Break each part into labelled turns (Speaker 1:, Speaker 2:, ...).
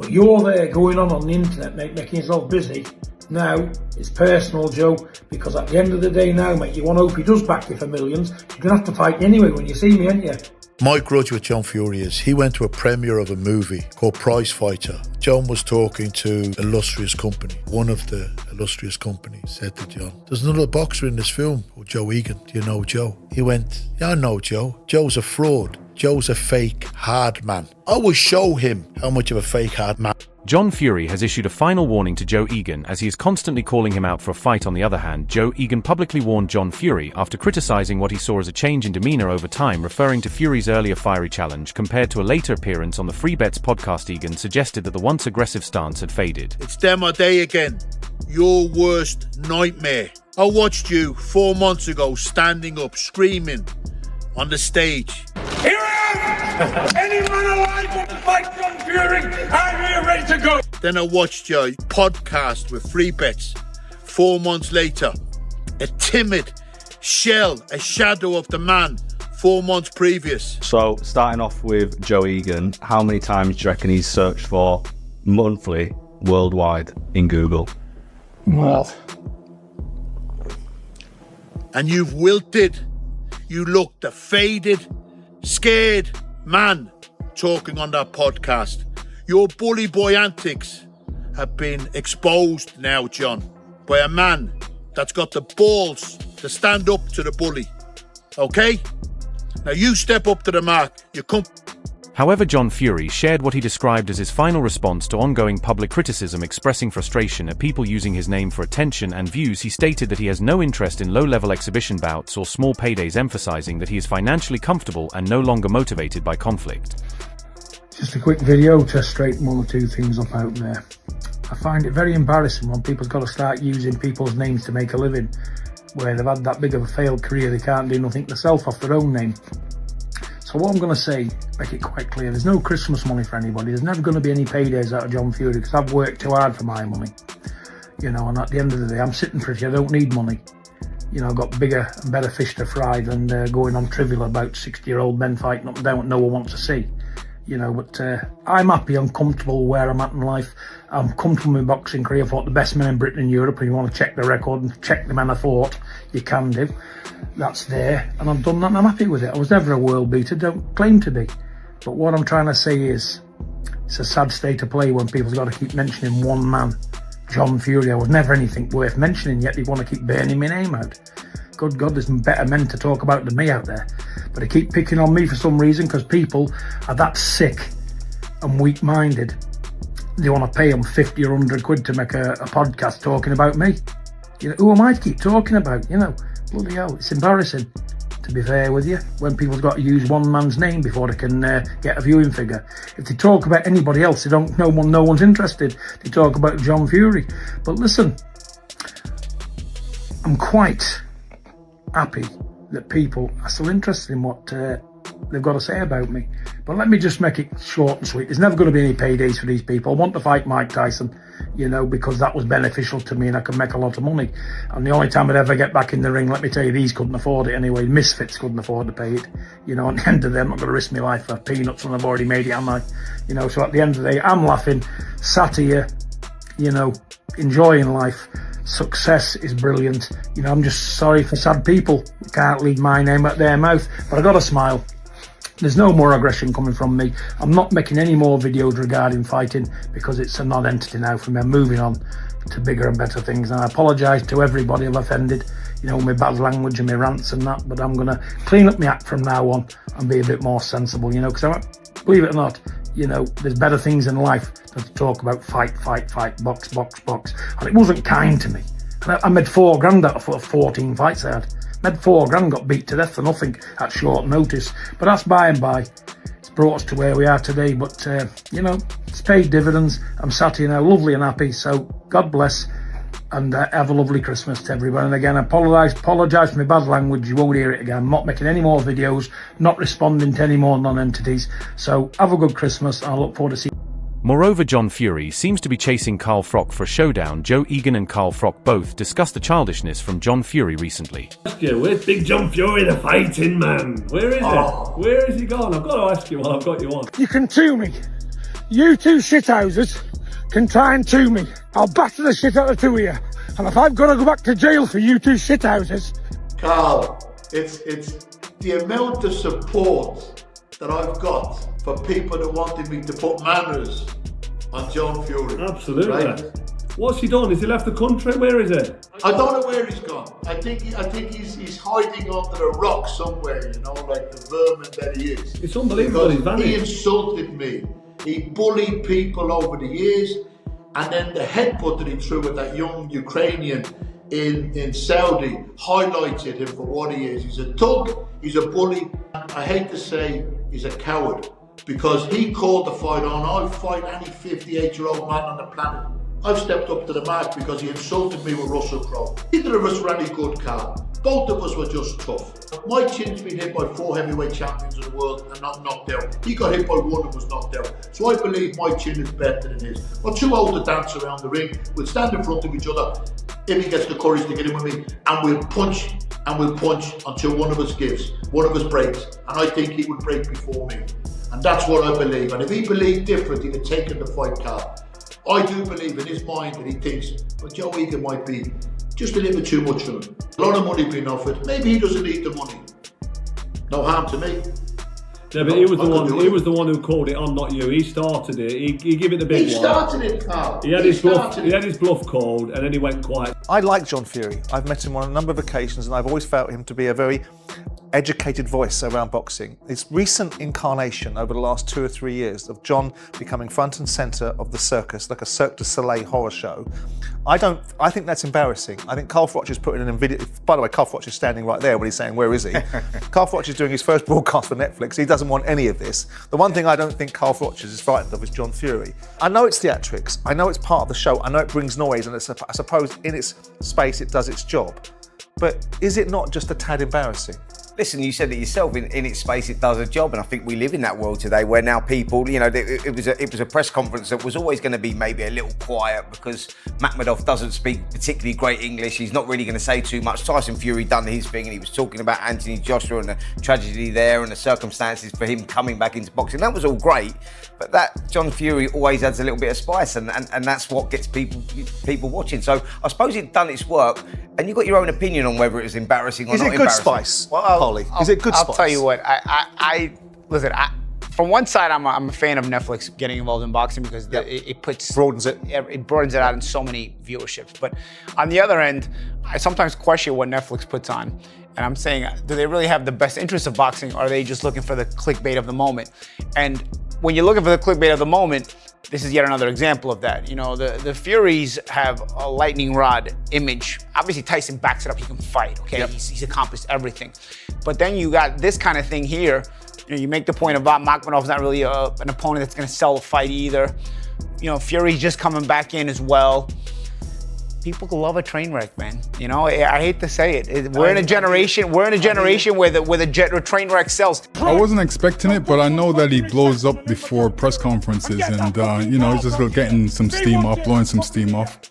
Speaker 1: But you're there going on the internet, mate, making yourself busy. Now, it's personal, Joe, because at the end of the day now, mate, you want to hope he does back you for millions. You're going to have to fight anyway when you see me, ain't you?
Speaker 2: My grudge with John Fury is he went to a premiere of a movie called Prize Fighter. John was talking to illustrious company. One of the illustrious companies said to John, there's another boxer in this film called Joe Egan. Do you know Joe? He went, yeah, I know Joe. Joe's a fraud. Joe's a fake hard man. I will show him how much of a fake hard man.
Speaker 3: John Fury has issued a final warning to Joe Egan as he is constantly calling him out for a fight. On the other hand, Joe Egan publicly warned John Fury after criticizing what he saw as a change in demeanor over time, referring to Fury's earlier fiery challenge compared to a later appearance on the Free Bets podcast. Egan suggested that the once aggressive stance had faded.
Speaker 2: It's them or they again. Your worst nightmare. I watched you 4 months ago standing up screaming on the stage.
Speaker 4: Here I am! Any man alive want to fight John Fury? I'm here ready to go!
Speaker 2: Then I watched your podcast with Free Bets 4 months later. A timid shell, a shadow of the man 4 months previous.
Speaker 5: So, starting off with Joe Egan, how many times do you reckon he's searched for monthly worldwide in Google?
Speaker 1: Well.
Speaker 2: And you've wilted. You looked a faded, scared man talking on that podcast. Your bully boy antics have been exposed now, John, by a man that's got the balls to stand up to the bully. Okay? Now you step up to the mark. You come.
Speaker 3: However, John Fury shared what he described as his final response to ongoing public criticism, expressing frustration at people using his name for attention and views. He stated that he has no interest in low-level exhibition bouts or small paydays, emphasizing that he is financially comfortable and no longer motivated by conflict.
Speaker 1: Just a quick video to straighten one or two things up out there. I find it very embarrassing when people's got to start using people's names to make a living, where they've had that big of a failed career, they can't do nothing themselves off their own name. So what I'm going to say, make it quite clear, there's no Christmas money for anybody. There's never going to be any paydays out of John Fury because I've worked too hard for my money. You know, and at the end of the day, I'm sitting pretty, I don't need money. You know, I've got bigger and better fish to fry than going on trivial about 60-year-old men fighting up and down what no one wants to see. You know, but I'm happy, I'm comfortable where I'm at in life. I'm comfortable in my boxing career. I fought the best men in Britain and Europe. And you want to check the record and check the men I fought, you can do. That's there. And I've done that and I'm happy with it. I was never a world beater, don't claim to be. But what I'm trying to say is, it's a sad state of play when people's got to keep mentioning one man, John Fury. I was never anything worth mentioning, yet they want to keep burning my name out. Good God, there's better men to talk about than me out there. But they keep picking on me for some reason because people are that sick and weak-minded. They want to pay them 50 or 100 quid to make a podcast talking about me. You know, who am I to keep talking about? You know, bloody hell, it's embarrassing, to be fair with you, when people's got to use one man's name before they can get a viewing figure. If they talk about anybody else, they don't. No one's interested. They talk about John Fury. But listen, I'm quite happy that people are still interested in what they've got to say about me. But let me just make it short and sweet. There's never going to be any paydays for these people. I want to fight Mike Tyson, you know, because that was beneficial to me and I could make a lot of money. And the only time I'd ever get back in the ring, let me tell you, these couldn't afford it anyway. Misfits couldn't afford to pay it. You know, at the end of the day, I'm not going to risk my life for peanuts when I've already made it, am I? You know, so at the end of the day, I'm laughing, sat here, you know, enjoying life. Success is brilliant. You know, I'm just sorry for sad people who can't leave my name out their mouth, but I got to smile. There's no more aggression coming from me. I'm not making any more videos regarding fighting because it's a non-entity now for me. I'm moving on to bigger and better things. And I apologise to everybody I've offended, you know, my bad language and my rants and that, but I'm going to clean up my act from now on and be a bit more sensible, you know, because believe it or not, you know, there's better things in life than to talk about fight, box. And it wasn't kind to me. And I made $4,000 out of 14 fights I had. Made $4,000, got beat to death for nothing at short notice. But that's by and by. It's brought us to where we are today. But, you know, it's paid dividends. I'm sat here now, lovely and happy. So, God bless. And have a lovely Christmas to everyone. And again, I apologise for my bad language. You won't hear it again. I'm not making any more videos, not responding to any more non-entities. So, have a good Christmas. I look forward to seeing you.
Speaker 3: Moreover, John Fury seems to be chasing Carl Froch for a showdown. Joe Egan and Carl Froch both discussed the childishness from John Fury recently.
Speaker 4: Where's Big John Fury, the fighting man? Where is it? Where is he gone? I've got to ask you while I've got you on.
Speaker 1: You can sue me. You two shithouses can try and to me. I'll batter the shit out of the two of you. And if I've got to go back to jail for you two shithouses...
Speaker 2: Carl, it's the amount of support that I've got for people that wanted me to put manners on John Fury.
Speaker 6: Absolutely.
Speaker 2: Right?
Speaker 6: What's he done? Has he left the country? Where is he?
Speaker 2: I don't know where he's gone. I think he's hiding under a rock somewhere, you know, like the vermin that he is.
Speaker 6: It's unbelievable. He's
Speaker 2: Because he
Speaker 6: vanished.
Speaker 2: insulted me. He bullied people over the years, and then the headbutt that he threw at that young Ukrainian in Saudi highlighted him for what he is. He's a thug, he's a bully. I hate to say he's a coward, because he called the fight on. I'll fight any 58-year-old man on the planet. I've stepped up to the mark because he insulted me with Russell Crowe. Neither of us were any good, Carl. Both of us were just tough. My chin's been hit by 4 heavyweight champions of the world and not knocked out. He got hit by 1 and was knocked out. So I believe my chin is better than his. We're too old to dance around the ring. We'll stand in front of each other if he gets the courage to get in with me, and we'll punch until one of us gives, one of us breaks. And I think he would break before me. And that's what I believe. And if he believed different, he'd have taken the fight, Carl. I do believe in his mind that he thinks, well, Joe Egan might be just a little bit too much for him. A lot of money being offered. Maybe he doesn't need the money. No harm to me.
Speaker 6: Yeah, but he was the one who called it on, not you. He started it. He gave it the big one.
Speaker 2: He started it, Carl.
Speaker 6: He had his bluff called, and then he went quiet.
Speaker 7: I like John Fury. I've met him on a number of occasions, and I've always felt him to be a very educated voice around boxing. His recent incarnation over the last 2 or 3 years of John becoming front and centre of the circus, like a Cirque du Soleil horror show, I think that's embarrassing. I think Carl Froch is putting in a video. By the way, Carl Froch is standing right there when he's saying, where is he? Carl Froch is doing his first broadcast for Netflix. He doesn't want any of this. The one thing I don't think Carl Froch is frightened of is John Fury. I know it's theatrics. I know it's part of the show. I know it brings noise, and I suppose in its space it does its job. But is it not just a tad embarrassing?
Speaker 8: Listen, you said it yourself, in its space it does a job, and I think we live in that world today where now people, you know, it was a press conference that was always going to be maybe a little quiet because Makhmedov doesn't speak particularly great English. He's not really going to say too much. Tyson Fury done his thing, and he was talking about Anthony Joshua and the tragedy there and the circumstances for him coming back into boxing. That was all great, but that John Fury always adds a little bit of spice, and that's what gets people watching. So I suppose it done its work, and you got your own opinion on whether it was embarrassing or not embarrassing.
Speaker 7: Is it good spice? Well, is it good spice?
Speaker 9: I'll tell you what. Listen. From one side, I'm a fan of Netflix getting involved in boxing because it broadens it out in so many viewerships. But on the other end, I sometimes question what Netflix puts on, and I'm saying, do they really have the best interest of boxing, or are they just looking for the clickbait of the moment? And when you're looking for the clickbait of the moment, this is yet another example of that. You know, the Furies have a lightning rod image. Obviously, Tyson backs it up. He can fight, okay? Yep. He's accomplished everything. But then you got this kind of thing here. You know, you make the point about Makhmedov's not really an opponent that's going to sell a fight either. You know, Fury's just coming back in as well. People love a train wreck, man. You know, I hate to say it. We're in a generation where the train wreck sells.
Speaker 10: I wasn't expecting it, but I know that he blows up before press conferences, and you know, he's just getting some steam off, blowing some steam off.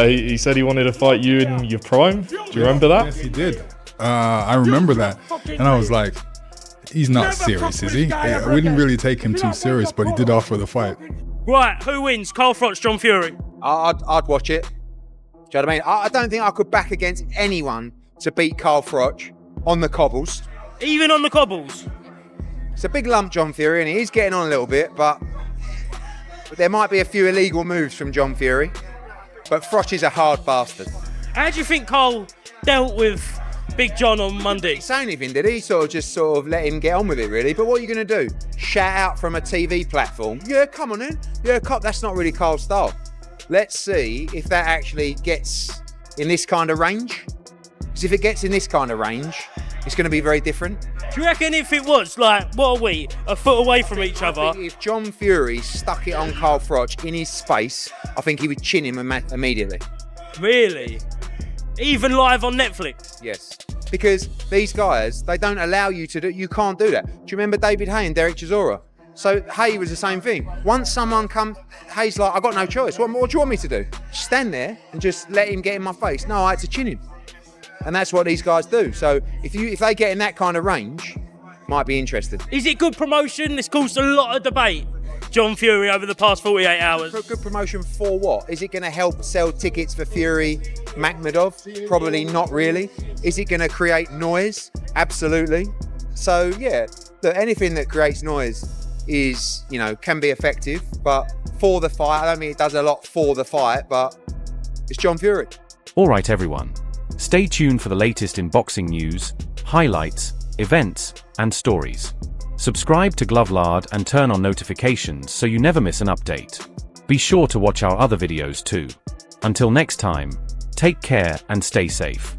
Speaker 11: He said he wanted to fight you in your prime. Do you remember that?
Speaker 10: Yes, he did. I remember that, and I was like, he's not serious, is he? We didn't really take him too serious, but he did offer the fight.
Speaker 12: Right, who wins? Carl Froch, John Fury?
Speaker 13: I'd watch it. Do you know what I mean? I don't think I could back against anyone to beat Carl Froch on the cobbles.
Speaker 12: Even on the cobbles?
Speaker 13: It's a big lump, John Fury, and he is getting on a little bit, but there might be a few illegal moves from John Fury. But Froch is a hard bastard.
Speaker 12: How do you think Carl dealt with Big John on Monday?
Speaker 13: He didn't say anything, did he? Just let him get on with it, really. But what are you going to do? Shout out from a TV platform? Yeah, come on in. Yeah, that's not really Carl's style. Let's see if that actually gets in this kind of range. Because if it gets in this kind of range, it's going to be very different.
Speaker 12: Do you reckon if it was, like, what are we, a foot away from each other?
Speaker 13: I think if John Fury stuck it on Carl Froch in his face, I think he would chin him immediately.
Speaker 12: Really? Even live on Netflix?
Speaker 13: Yes. Because these guys, they don't allow you to do, you can't do that. Do you remember David Haye and Derek Chisora? So Haye was the same thing. Once someone comes, Haye's like, I got no choice. What do you want me to do? Stand there and just let him get in my face? No, I had to chin him. And that's what these guys do. So if they get in that kind of range, might be interested.
Speaker 12: Is it good promotion? It's caused a lot of debate. John Fury over the past 48 hours.
Speaker 13: Good promotion for what? Is it going to help sell tickets for Fury, Makhmedov? Probably not really. Is it going to create noise? Absolutely. So yeah, look, anything that creates noise is, you know, can be effective, but for the fight, I don't mean it does a lot for the fight, but it's John Fury.
Speaker 3: Alright everyone, stay tuned for the latest in boxing news, highlights, events, and stories. Subscribe to Glovelard and turn on notifications so you never miss an update. Be sure to watch our other videos too. Until next time, take care and stay safe.